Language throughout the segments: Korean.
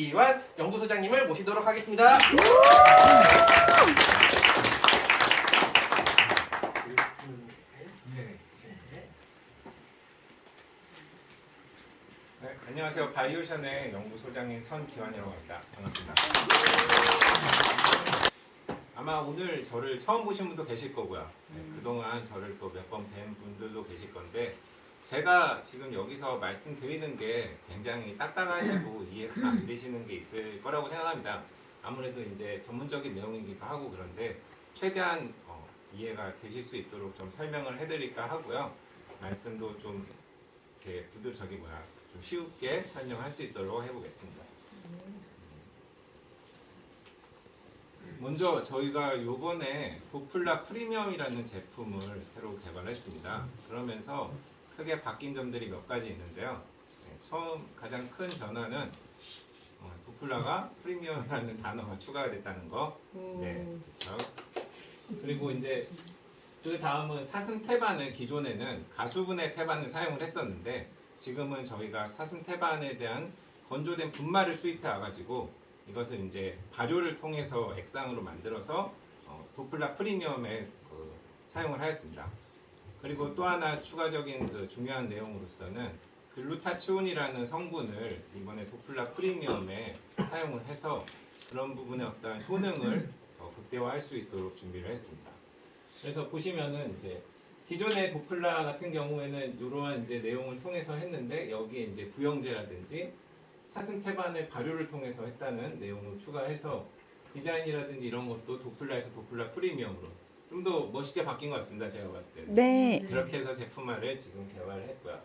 김기환 연구소장님을 모시도록 하겠습니다. 네, 안녕하세요. 바이오션의 연구소장인 선기환이라고 합니다. 반갑습니다. 아마 오늘 저를 처음 보신 분도 계실 거고요. 그동안 저를 또 몇 번 뵌 분들도 계실 건데 제가 지금 여기서 말씀드리는 게 굉장히 딱딱하시고 이해가 안 되시는 게 있을 거라고 생각합니다. 아무래도 이제 전문적인 내용이기도 하고 그런데 최대한 이해가 되실 수 있도록 좀 설명을 해드릴까 하고요. 말씀도 좀 이렇게 좀 쉽게 설명할 수 있도록 해보겠습니다. 먼저 저희가 요번에 도플라 프리미엄이라는 제품을 새로 개발했습니다. 그러면서 크게 바뀐 점들이 몇 가지 있는데요. 처음 가장 큰 변화는 도플라가 프리미엄이라는 단어가 추가가 됐다는 거. 네, 그렇죠. 그리고 이제 그 다음은 사슴 태반을 기존에는 가수분해 태반을 사용을 했었는데 지금은 저희가 사슴 태반에 대한 건조된 분말을 수입해 와가지고 이것을 이제 발효를 통해서 액상으로 만들어서 도플라 프리미엄에 사용을 하였습니다. 그리고 또 하나 추가적인 중요한 내용으로서는 글루타치온이라는 성분을 이번에 도플라 프리미엄에 사용을 해서 그런 부분의 어떤 효능을 극대화할 수 있도록 준비를 했습니다. 그래서 보시면은 이제 기존의 도플라 같은 경우에는 이러한 이제 내용을 통해서 했는데 여기에 이제 부영제라든지 사슴 태반의 발효를 통해서 했다는 내용을 추가해서 디자인이라든지 이런 것도 도플라에서 도플라 프리미엄으로 좀 더 멋있게 바뀐 것 같습니다. 제가 봤을 때는. 네. 그렇게 해서 제품화를 지금 개발을 했고요.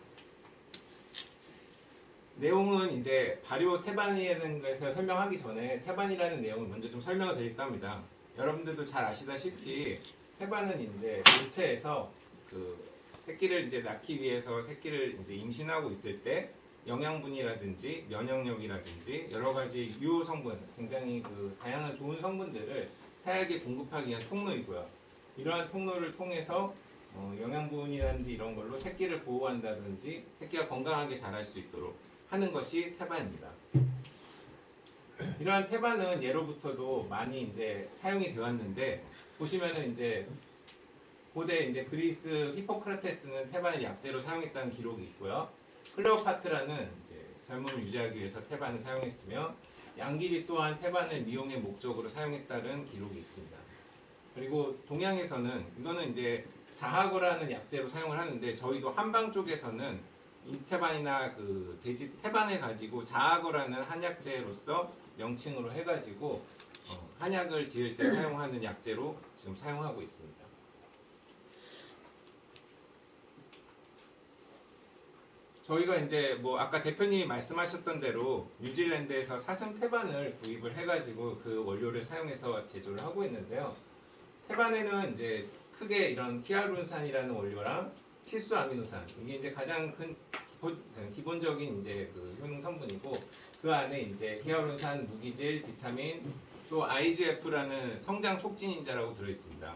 내용은 이제 발효 태반이라는 것을 설명하기 전에 태반이라는 내용을 먼저 좀 설명을 드릴까 합니다. 여러분들도 잘 아시다시피 태반은 이제 물체에서 그 새끼를 이제 낳기 위해서 새끼를 이제 임신하고 있을 때 영양분이라든지 면역력이라든지 여러 가지 유효 성분, 굉장히 다양한 좋은 성분들을 타약에 공급하기 위한 통로이고요. 이러한 통로를 통해서 영양분이라든지 이런 걸로 새끼를 보호한다든지 새끼가 건강하게 자랄 수 있도록 하는 것이 태반입니다. 이러한 태반은 예로부터도 많이 이제 사용이 되었는데 보시면은 이제 고대 이제 그리스 히포크라테스는 태반을 약재로 사용했다는 기록이 있고요. 클레오파트라는 이제 젊음을 유지하기 위해서 태반을 사용했으며 양귀비 또한 태반을 미용의 목적으로 사용했다는 기록이 있습니다. 그리고 동양에서는 이거는 이제 자하거라는 약재로 사용을 하는데 저희도 한방 쪽에서는 인태반이나 돼지 태반을 가지고 자하거라는 한약재로서 명칭으로 해가지고 한약을 지을 때 사용하는 약재로 지금 사용하고 있습니다. 저희가 이제 아까 대표님이 말씀하셨던 대로 뉴질랜드에서 사슴 태반을 구입을 해가지고 그 원료를 사용해서 제조를 하고 있는데요. 태반에는 이제 크게 이런 히알루론산이라는 원료랑 필수 아미노산 이게 이제 가장 큰 기본적인 이제 효능 성분이고 그 안에 이제 히알루론산, 무기질, 비타민 또 IGF라는 성장 촉진인자라고 들어 있습니다.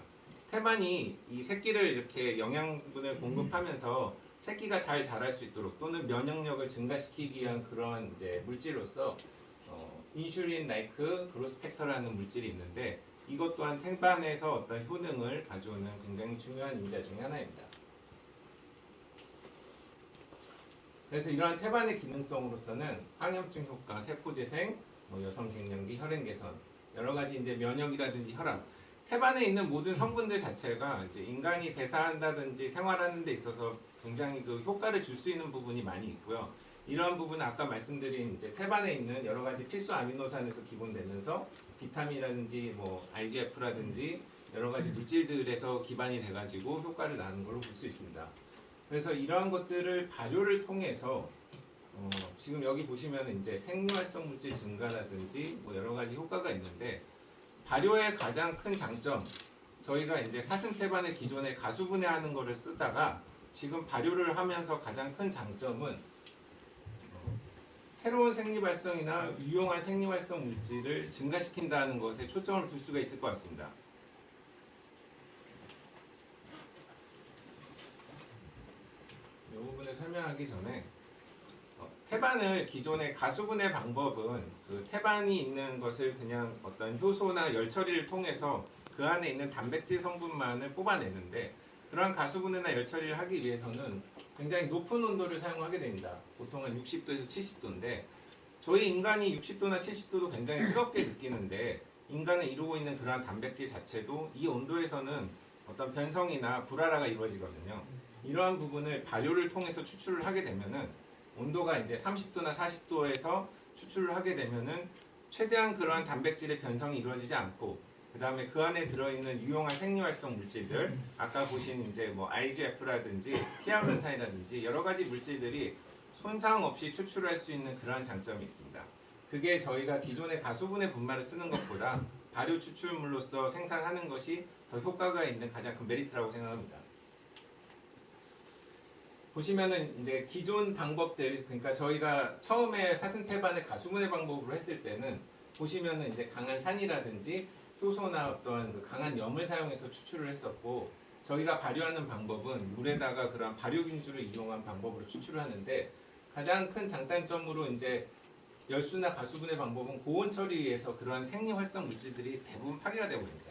태반이 이 새끼를 이렇게 영양분을 공급하면서 새끼가 잘 자랄 수 있도록 또는 면역력을 증가시키기 위한 그런 이제 물질로서 인슐린 라이크 그로스펙터라는 물질이 있는데 이것 또한 태반에서 어떤 효능을 가져오는 굉장히 중요한 인자 중에 하나입니다. 그래서 이러한 태반의 기능성으로서는 항염증 효과, 세포재생, 여성 갱년기, 혈행 개선, 여러 가지 이제 면역이라든지 혈압, 태반에 있는 모든 성분들 자체가 이제 인간이 대사한다든지 생활하는 데 있어서 굉장히 효과를 줄 수 있는 부분이 많이 있고요. 이러한 부분은 아까 말씀드린 이제 태반에 있는 여러 가지 필수 아미노산에서 기본되면서 비타민이라든지 IGF라든지 여러 가지 물질들에서 기반이 돼가지고 효과를 나는 걸로 볼 수 있습니다. 그래서 이러한 것들을 발효를 통해서 지금 여기 보시면 이제 생리활성 물질 증가라든지 여러 가지 효과가 있는데 발효의 가장 큰 장점 저희가 이제 사슴 태반을 기존에 가수분해하는 거를 쓰다가 지금 발효를 하면서 가장 큰 장점은 새로운 생리발성이나 유용한 생리발성 물질을 증가시킨다는 것에 초점을 둘 수가 있을 것 같습니다. 이 부분을 설명하기 전에 태반을 기존의 가수분해 방법은 그 태반이 있는 것을 그냥 어떤 효소나 열 처리를 통해서 그 안에 있는 단백질 성분만을 뽑아내는데, 그러한 가수분해나 열 처리를 하기 위해서는 굉장히 높은 온도를 사용하게 됩니다. 보통 한 60도에서 70도인데 저희 인간이 60도나 70도도 굉장히 뜨겁게 느끼는데, 인간은 이루고 있는 그러한 단백질 자체도 이 온도에서는 어떤 변성이나 불활화가 이루어지거든요. 이러한 부분을 발효를 통해서 추출을 하게 되면은 온도가 이제 30도나 40도에서 추출을 하게 되면은 최대한 그러한 단백질의 변성이 이루어지지 않고, 그 다음에 그 안에 들어있는 유용한 생리활성 물질들, 아까 보신 이제 뭐 IGF라든지 히알루론산이라든지 여러 가지 물질들이 손상 없이 추출할 수 있는 그러한 장점이 있습니다. 그게 저희가 기존의 가수분해 분말을 쓰는 것보다 발효 추출물로서 생산하는 것이 더 효과가 있는 가장 큰 메리트라고 생각합니다. 보시면은 이제 기존 방법들, 그러니까 저희가 처음에 사슴태반을 가수분해 방법으로 했을 때는 보시면은 이제 강한 산이라든지 효소나 어떤 그 강한 염을 사용해서 추출을 했었고, 저희가 발효하는 방법은 물에다가 그런 발효균주를 이용한 방법으로 추출을 하는데, 가장 큰 장단점으로 이제 열수나 가수분해 방법은 고온 처리에서 그러한 생리활성 물질들이 대부분 파괴가 되고 있습니다.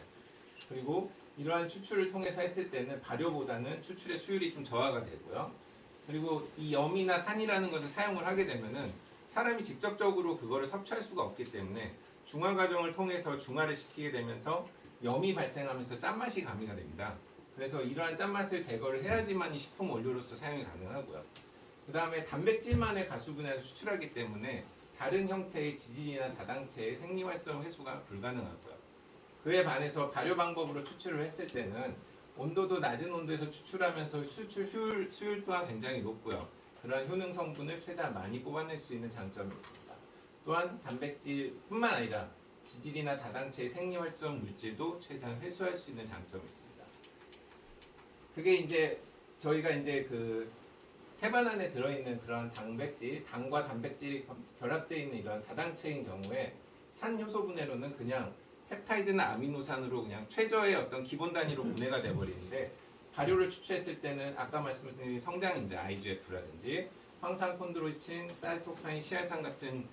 그리고 이러한 추출을 통해서 했을 때는 발효보다는 추출의 수율이 좀 저하가 되고요. 그리고 이 염이나 산이라는 것을 사용을 하게 되면은 사람이 직접적으로 그거를 섭취할 수가 없기 때문에 중화 과정을 통해서 중화를 시키게 되면서 염이 발생하면서 짠맛이 가미가 됩니다. 그래서 이러한 짠맛을 제거를 해야지만 이 식품 원료로서 사용이 가능하고요. 그 다음에 단백질만의 가수분해에서 추출하기 때문에 다른 형태의 지질이나 다당체의 생리활성 회수가 불가능하고요. 그에 반해서 발효 방법으로 추출을 했을 때는 온도도 낮은 온도에서 추출하면서 수출 수율 또한 굉장히 높고요. 그러한 효능 성분을 최대한 많이 뽑아낼 수 있는 장점이 있습니다. 또한 단백질뿐만 아니라 지질이나 다당체의 생리활성 물질도 최대한 회수할 수 있는 장점이 있습니다. 그게 이제 저희가 이제 그 태반 안에 들어있는 그런 단백질, 당과 단백질이 결합되어 있는 이런 다당체인 경우에 산 효소 분해로는 그냥 펩타이드나 아미노산으로 그냥 최저의 어떤 기본 단위로 분해가 돼버리는데, 발효를 추출했을 때는 아까 말씀드린 성장인자 IGF라든지 황산 콘드로이친, 사이토카인, 시알산 같은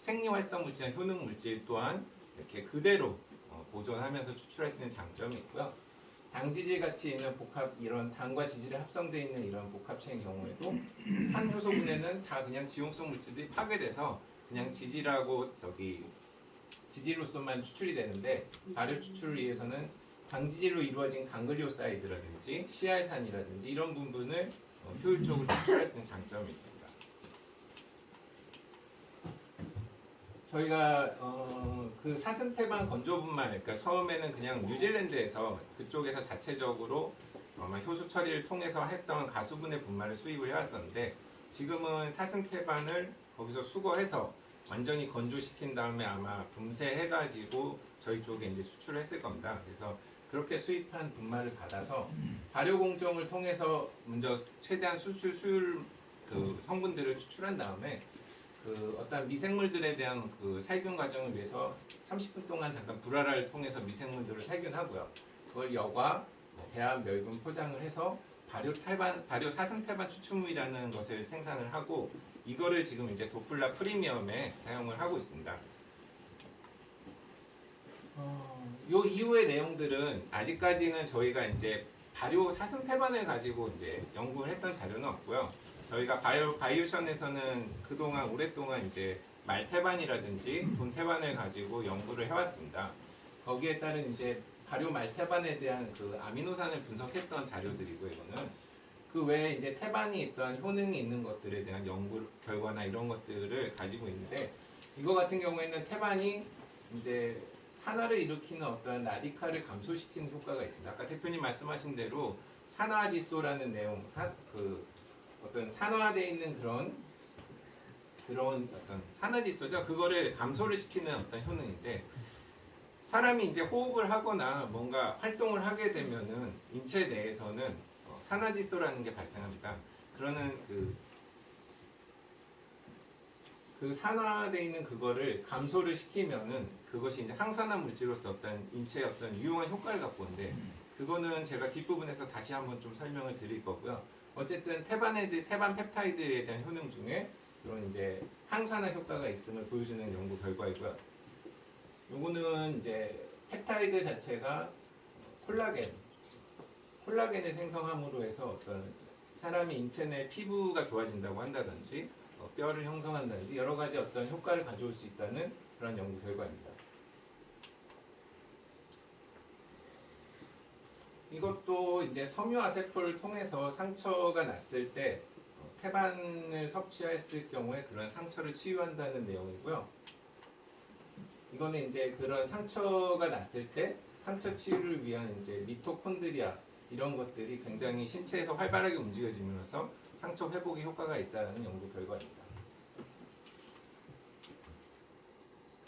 생리활성 물질이나 효능 물질 또한 이렇게 그대로 보존하면서 추출할 수 있는 장점이 있고요. 당지질 같이 있는 복합, 이런 당과 지질이 합성되어 있는 이런 복합체인 경우에도 산 효소 분해는 다 그냥 지용성 물질들이 파괴돼서 그냥 지질하고 지질로서만 추출이 되는데, 발효 추출을 위해서는 당지질로 이루어진 강글리오사이드라든지 시알산이라든지 이런 부분을 효율적으로 추출할 수 있는 장점이 있습니다. 저희가 그 사슴태반 건조 분말, 그러니까 처음에는 그냥 뉴질랜드에서 그쪽에서 자체적으로 아마 효소 처리를 통해서 했던 가수분해 분말을 수입을 해왔었는데, 지금은 사슴태반을 거기서 수거해서 완전히 건조시킨 다음에 아마 분쇄해가지고 저희 쪽에 이제 수출을 했을 겁니다. 그래서 그렇게 수입한 분말을 받아서 발효 공정을 통해서 먼저 최대한 수출 수율 그 성분들을 추출한 다음에 그 어떤 미생물들에 대한 그 살균 과정을 위해서 30분 동안 잠깐 불활화를 통해서 미생물들을 살균하고요. 그걸 여과, 배합, 멸균 포장을 해서 발효 사슴태반 추출물이라는 것을 생산을 하고, 이거를 지금 이제 도플라 프리미엄에 사용을 하고 있습니다. 요 이후의 내용들은 아직까지는 저희가 이제 발효 사슴태반을 가지고 이제 연구를 했던 자료는 없고요. 저희가 바이오션에서는 그동안 오랫동안 이제 말태반이라든지 돈태반을 가지고 연구를 해왔습니다. 거기에 따른 이제 발효 말태반에 대한 그 아미노산을 분석했던 자료들이고, 이거는 그 외에 이제 태반이 있던 효능이 있는 것들에 대한 연구 결과나 이런 것들을 가지고 있는데, 이거 같은 경우에는 태반이 이제 산화를 일으키는 어떤 라디칼을 감소시키는 효과가 있습니다. 아까 대표님 말씀하신 대로 산화지소라는 내용, 어떤 산화되어 있는 그런 어떤 산화지소죠. 그거를 감소를 시키는 어떤 효능인데, 사람이 이제 호흡을 하거나 뭔가 활동을 하게 되면은 인체 내에서는 산화지소라는 게 발생합니다. 그러는 그 산화되어 있는 그거를 감소를 시키면은 그것이 이제 항산화 물질로서 어떤 인체의 어떤 유용한 효과를 갖고 오는데, 그거는 제가 뒷부분에서 다시 한번 좀 설명을 드릴 거고요. 어쨌든 태반 펩타이드에 대한 효능 중에 그런 이제 항산화 효과가 있음을 보여주는 연구 결과이고요. 요거는 이제 펩타이드 자체가 콜라겐을 생성함으로 해서 어떤 사람의 인체 내 피부가 좋아진다고 한다든지 뼈를 형성한다든지 여러 가지 어떤 효과를 가져올 수 있다는 그런 연구 결과입니다. 이것도 이제 섬유아세포를 통해서 상처가 났을 때 태반을 섭취했을 경우에 그런 상처를 치유한다는 내용이고요. 이거는 이제 그런 상처가 났을 때 상처 치유를 위한 이제 미토콘드리아 이런 것들이 굉장히 신체에서 활발하게 움직여지면서 상처 회복에 효과가 있다는 연구 결과입니다.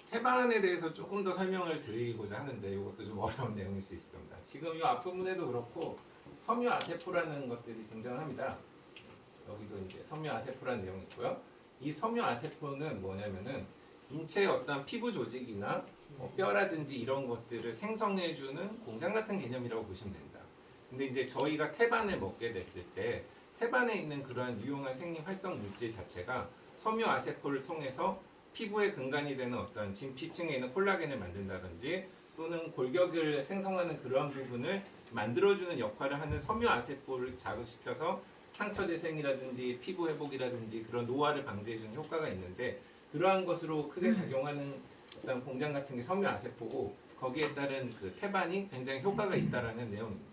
태반에 대해서 조금 더 설명을 드리고자 하는데 이것도 좀 어려운 내용일 수 있을 겁니다. 지금 이 앞부분에도 그렇고 섬유아세포라는 것들이 등장합니다. 여기도 이제 섬유아세포라는 내용이 있고요. 이 섬유아세포는 뭐냐면은 인체의 어떤 피부 조직이나 뼈라든지 이런 것들을 생성해주는 공장 같은 개념이라고 보시면 됩니다. 근데 이제 저희가 태반을 먹게 됐을 때 태반에 있는 그러한 유용한 생리 활성 물질 자체가 섬유아세포를 통해서 피부의 근간이 되는 어떤 진피층에 있는 콜라겐을 만든다든지 또는 골격을 생성하는 그러한 부분을 만들어주는 역할을 하는 섬유아세포를 자극시켜서 상처 재생이라든지 피부 회복이라든지 그런 노화를 방지해주는 효과가 있는데 그러한 것으로 크게 작용하는 어떤 공장 같은 게 섬유아세포고 거기에 따른 그 태반이 굉장히 효과가 있다라는 내용입니다.